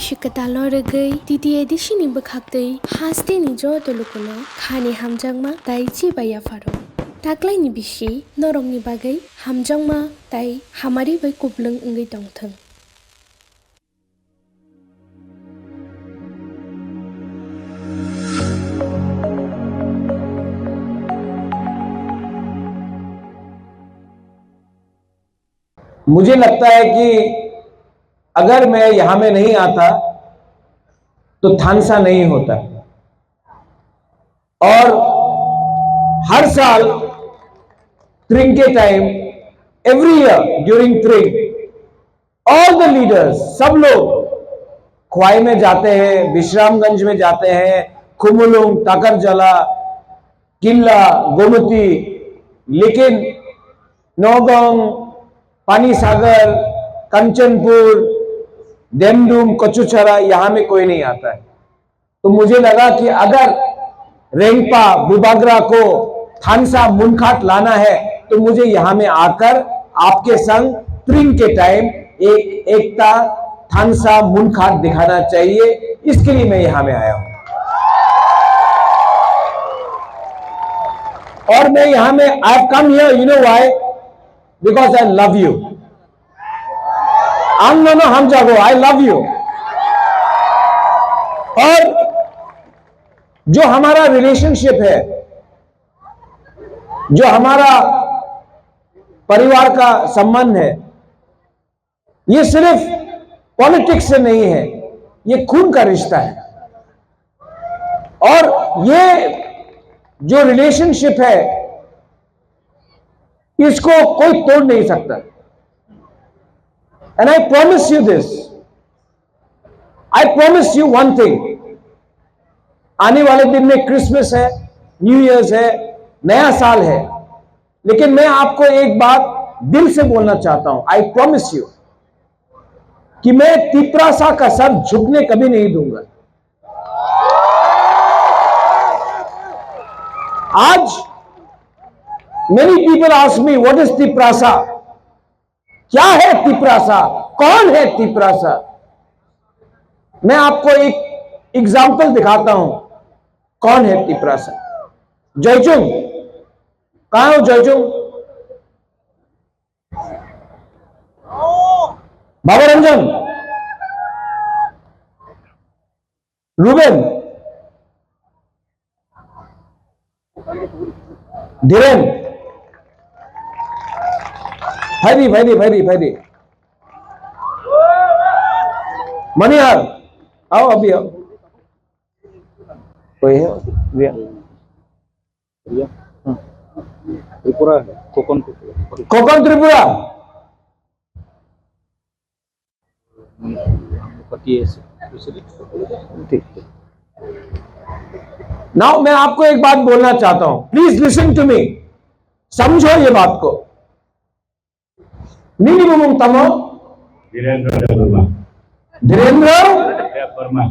Shikatalo regai titi edishini bakhaktei haste ni jo tolukuna khani hamjangma tai chi baya faro taklai ni bishi norong ni bagai hamjangma tai hamari bai kublung ngai tongthang मुझे लगता है कि अगर मैं यहां में नहीं आता तो थानसा नहीं होता। और हर साल त्रिंग के टाइम, एवरी ईयर ड्यूरिंग त्रिंग, ऑल द लीडर्स, सब लोग ख्वाई में जाते हैं, विश्रामगंज में जाते हैं, खुमुलुंग, टाकरजला, किल्ला, गोमती, लेकिन नौगांव, पानी सागर, कंचनपुर, डेमडूम, कचुचरा, यहां में कोई नहीं आता है। तो मुझे लगा कि अगर रेंगपा बुबागरा को थानसा मुनखाट लाना है तो मुझे यहां में आकर आपके संग त्रिंग के टाइम एक एकता थानसा मुनखाट दिखाना चाहिए। इसके लिए मैं यहां में आया हूं। और मैं यहां में I have come here, you know why? Because I love you. आंगनो हम जागो, आई लव यू। और जो हमारा रिलेशनशिप है, जो हमारा परिवार का संबंध है, ये सिर्फ पॉलिटिक्स से नहीं है, ये खून का रिश्ता है। और ये जो रिलेशनशिप है इसको कोई तोड़ नहीं सकता। And I promise you this, I promise you one thing, आने वाले दिन में क्रिसमस है, न्यू ईयर्स है, नया साल है, लेकिन मैं आपको एक बात दिल से बोलना चाहता हूं। आई प्रॉमिस यू कि मैं तिपरासा का सर झुकने कभी नहीं दूंगा। आज many people ask me what is Tiprasa, क्या है तिपरासा, कौन है तिपरासा? मैं आपको एक एग्जाम्पल दिखाता हूं कौन है तिपरासा। जयचुंग, कहां हो जयचुंग? बाबा रंजन, रूबेन, धीरेन, भैरी भैरी भैरी भैरी, मनिहार, आओ अभी आओ। कोई है? त्रिपुरा है, कोकण त्रिपुरा। नाउ मैं आपको एक बात बोलना चाहता हूं, प्लीज लिसन टू मी, समझो ये बात को। नीनी मुमुंग तमो धीरेन्द्र वर्मा।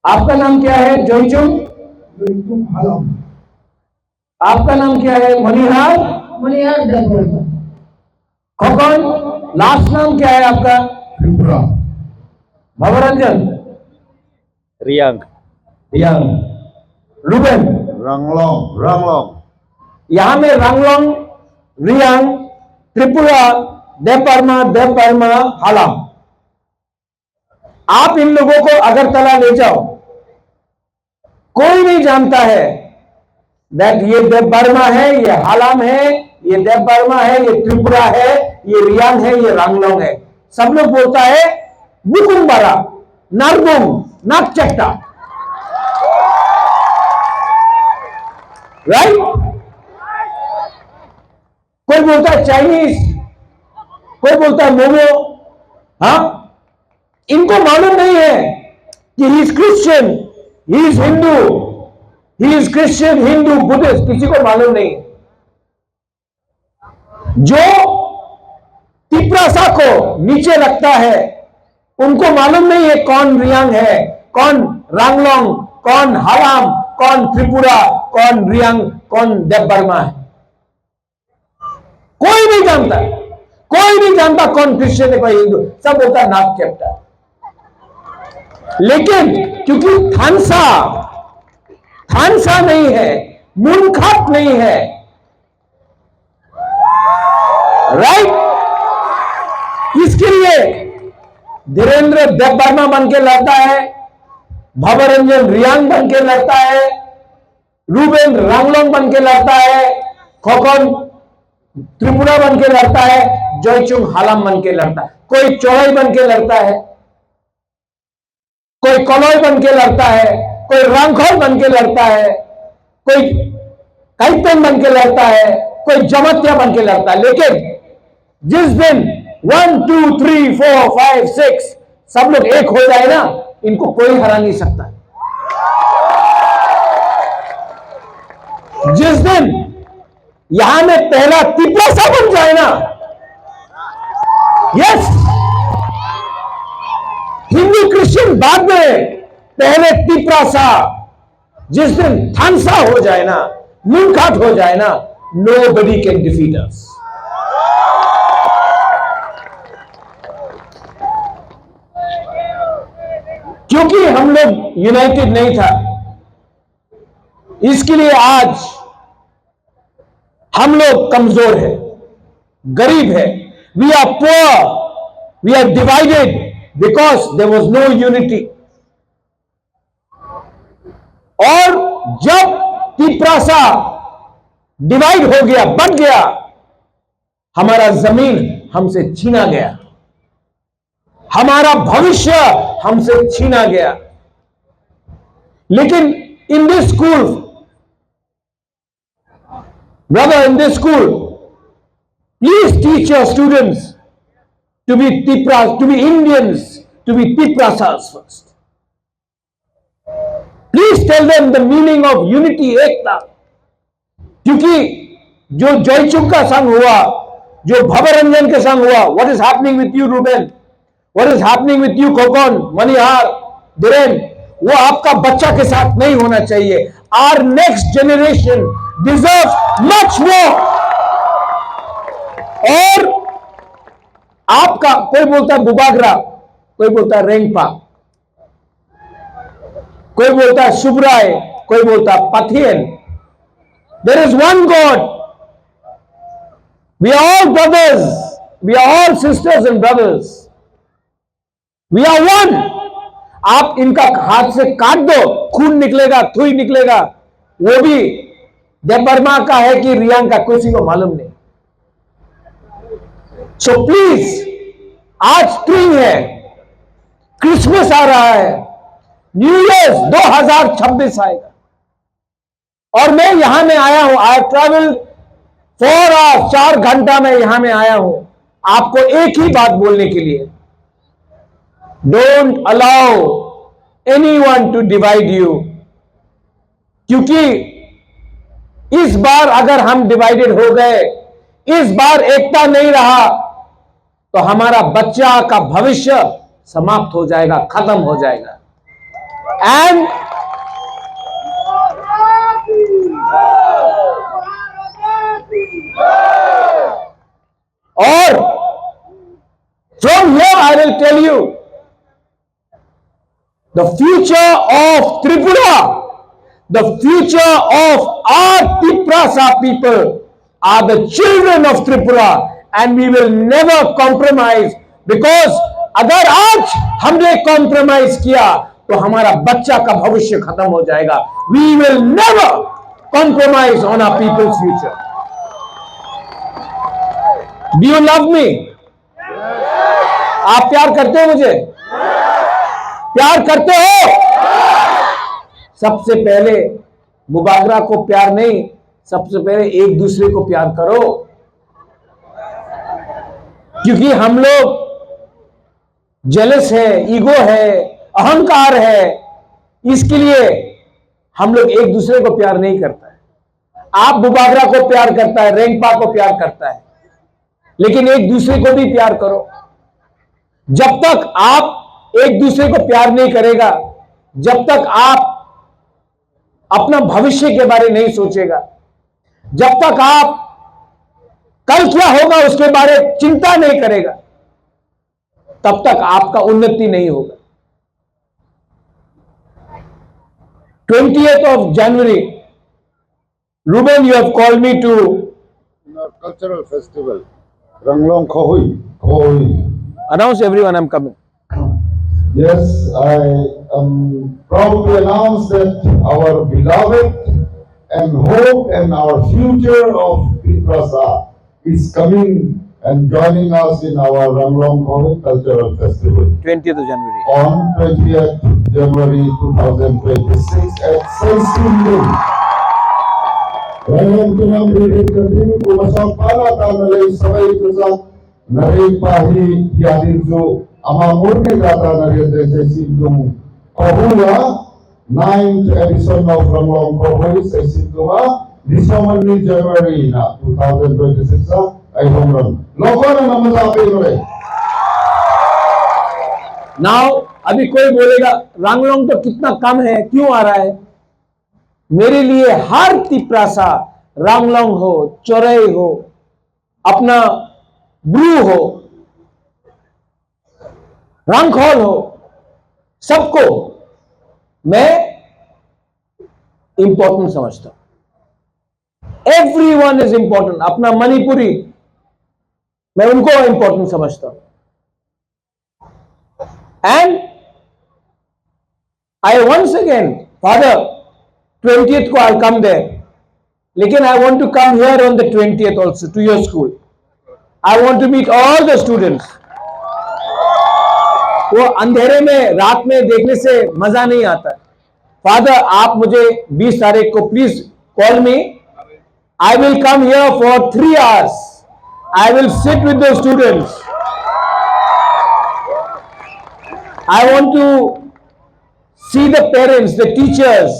आपका नाम क्या है? जोईचुंग। आपका नाम क्या है? मनिहार। खोकन। लास्ट नाम क्या है आपका? त्रिपुरा। भवरंजन। रियांग। रूबेन। रंगलोंग। यहां में रंगलोंग, रियांग, त्रिपुरा, देवबर्मा, हालाम। आप इन लोगों को अगरतला ले जाओ, कोई नहीं जानता है दैट ये देवबर्मा है, ये हालाम है, ये देवबर्मा है, ये त्रिपुरा है, ये रियांग है, ये रंगलोंग है। सब लोग बोलता है बुकुम्बारा, नारगुम, नागचट्टा, राइट? कोई बोलता है चाइनीज, कोई बोलता है मोमो। हाँ, इनको मालूम नहीं है कि he is Christian, he is Hindu, he is Christian, Hindu, Buddhist, किसी को मालूम नहीं। जो तिपरासा को नीचे रखता है उनको मालूम नहीं है कौन रियांग है, कौन रंगलोंग, कौन हालाम, कौन त्रिपुरा, कौन रियांग, कौन देवबर्मा है। कोई नहीं जानता, कोई नहीं जानता कौन क्रिश्चियन है, कोई हिंदू। सब बोलता है नाग चैप्टर। लेकिन क्योंकि थानसा थानसा नहीं है, मुनखात नहीं है, राइट, इसके लिए धीरेन्द्र देववर्मा बन के लड़ता है, भवरंजन रियांग बन के लड़ता है, रूबेन रांगलोंग बन के लड़ता है, खोखन त्रिपुरा बन के लड़ता है, जयचुंग हालाम बन के लड़ता है, कोई चौड़ाई बन के लड़ता है, कोई कलौई बन के लड़ता है, कोई रांखोल बन के लड़ता है, कोई काइतन बन के लड़ता है, कोई जमतिया बन के लड़ता है। लेकिन जिस दिन 1 2 3 4 5 6 सब लोग एक हो जाए ना, इनको कोई हरा नहीं सकता। जिस दिन यहां में पहला तिपरासा बन जाए ना, यस, हिंदू क्रिश्चियन बाद में, पहले तिपरासा, जिस दिन थानसा हो जाए ना, मुनखात हो जाए ना, nobody can defeat us। क्योंकि हम लोग यूनाइटेड नहीं था, इसके लिए आज हम लोग कमजोर है, गरीब है, we are poor, we are divided because there was no unity. और जब तिपरासा डिवाइड हो गया, बट गया, हमारा जमीन हमसे छीना गया, हमारा भविष्य हमसे छीना गया। लेकिन in this school, brother, in this school, please teach your students to be to be Indians, to be Tiprasas first. Please tell them the meaning of unity, एकता। क्योंकि जो जयचुंग का संग हुआ, जो भवरंजन के संग हुआ, what is happening with you Ruben, what is happening with you Khokhan, Manihar, Dhiren, वो आपका बच्चा के साथ नहीं होना चाहिए। Our next generation deserve much more. और आपका, कोई बोलता है बुबागरा, कोई बोलता है रेंगपा, कोई बोलता है सुब्राय, कोई बोलता है पथियन। There is one God. We are all brothers. We are all sisters and brothers. We are one. आप इनका हाथ से काट दो, खून निकलेगा, थुई निकलेगा, वो भी देववर्मा का है कि रियांग का, किसी को मालूम नहीं। सो प्लीज, आज स्प्रिंग है, क्रिसमस आ रहा है, न्यू ईयर 2026 आएगा, और मैं यहां में आया हूं, आई ट्रैवल 4 आवर्स, 4 घंटा में यहां में आया हूं आपको एक ही बात बोलने के लिए, don't allow anyone to divide you. क्योंकि इस बार अगर हम डिवाइडेड हो गए, इस बार एकता नहीं रहा, तो हमारा बच्चा का भविष्य समाप्त हो जाएगा, खत्म हो जाएगा। एंड और from here I will tell you, the future of Tripura, the future of our Tiprasa people are the children of Tripura, and we will never compromise, because अगर आज हमने कॉम्प्रोमाइज किया तो हमारा बच्चा का भविष्य खत्म हो जाएगा। We will never compromise on our people's future. Do you love me? आप प्यार करते हो मुझे? प्यार करते हो? सबसे पहले बुबागरा को प्यार नहीं, सबसे पहले एक दूसरे को प्यार करो। क्योंकि हम लोग जेलस है, ईगो है, अहंकार है, इसके लिए हम लोग एक दूसरे को प्यार नहीं करता है। आप बुबागरा को प्यार करता है, रेंगपा को प्यार करता है, लेकिन एक दूसरे को भी प्यार करो। जब तक आप एक दूसरे को प्यार नहीं करेगा, जब तक आप अपना भविष्य के बारे नहीं सोचेगा, जब तक आप कल क्या होगा उसके बारे चिंता नहीं करेगा, तब तक आपका उन्नति नहीं होगा। 20th of January, Ruben, you have called me to In our cultural festival, Ranglong Khohui. Khohui. announce everyone I'm coming. Yes, I am proud to announce that our beloved and hope and our future of Triprasa is coming and joining us in our Ranglong Khohui Cultural Festival 20th of January. on 20th January 2026 at Saisimdum. Ranglong tunang birit kading kumasang pala tanalay sabay tusak naring pahi hiadinso ama murni data narin Saisimdum Kohula 9th edition of Ranglong Khohui Saisimdum December January na 2026 ay homeron. Logo na naman sa akin rin. Now अभी कोई बोलेगा रंगलोंग तो कितना कम है, क्यों आ रहा है? मेरे लिए हर तिप्रासा, रंगलोंग हो, चौरई हो, अपना ब्रू हो, रंगखोल हो, सबको मैं इंपॉर्टेंट समझता हूं। Everyone is important. अपना मणिपुरी मैं उनको इंपॉर्टेंट समझता हूं। And I once again, Father, 20th को I'll come there. लेकिन I want to come here on the 20th also to your school. I want to meet all the students. वो अंधेरे में रात में देखने से मजा नहीं आता। Father, आप मुझे 20 तारीख को please call me. I will come here for 3 hours. I will sit with the students. I want to see the parents, the teachers,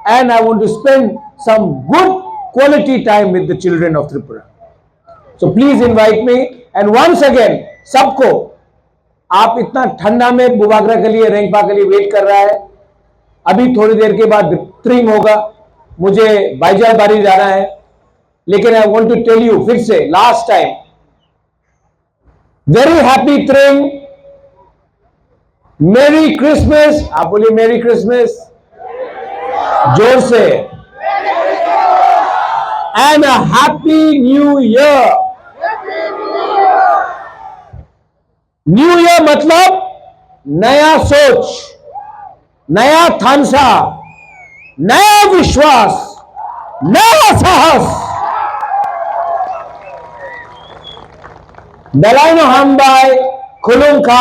and I want to spend some good quality time with the children of Tripura. So please invite me. And once again, सबको, आप इतना ठंडा में बुबागरा के लिए, रेंगपा के लिए wait कर रहा है। अभी थोड़ी देर के बाद ट्रिम होगा, मुझे बाईजाल बारी जाना है। लेकिन I want to tell you फिर से last time, very happy trim, मेरी क्रिसमस। आप बोलिए मेरी क्रिसमस जोर से, and a happy new year. New year मतलब नया सोच, नया थानसा, नया विश्वास, नया साहस। दलाइनो हमबाई खुलुंखा।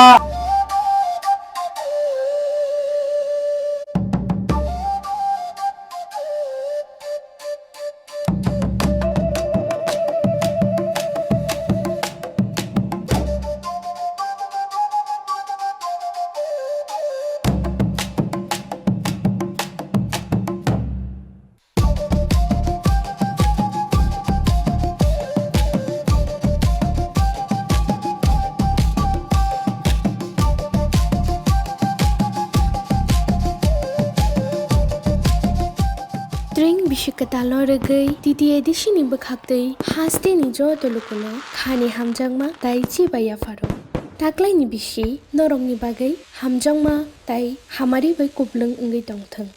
Tring bishikatalo regai titi edishi ni bakhaktei haste ni jo tolukono khani hamjangma tai chi baya faro taklai ni bishi norong ni bagai hamjangma tai hamari bai kublung ngai tongthang।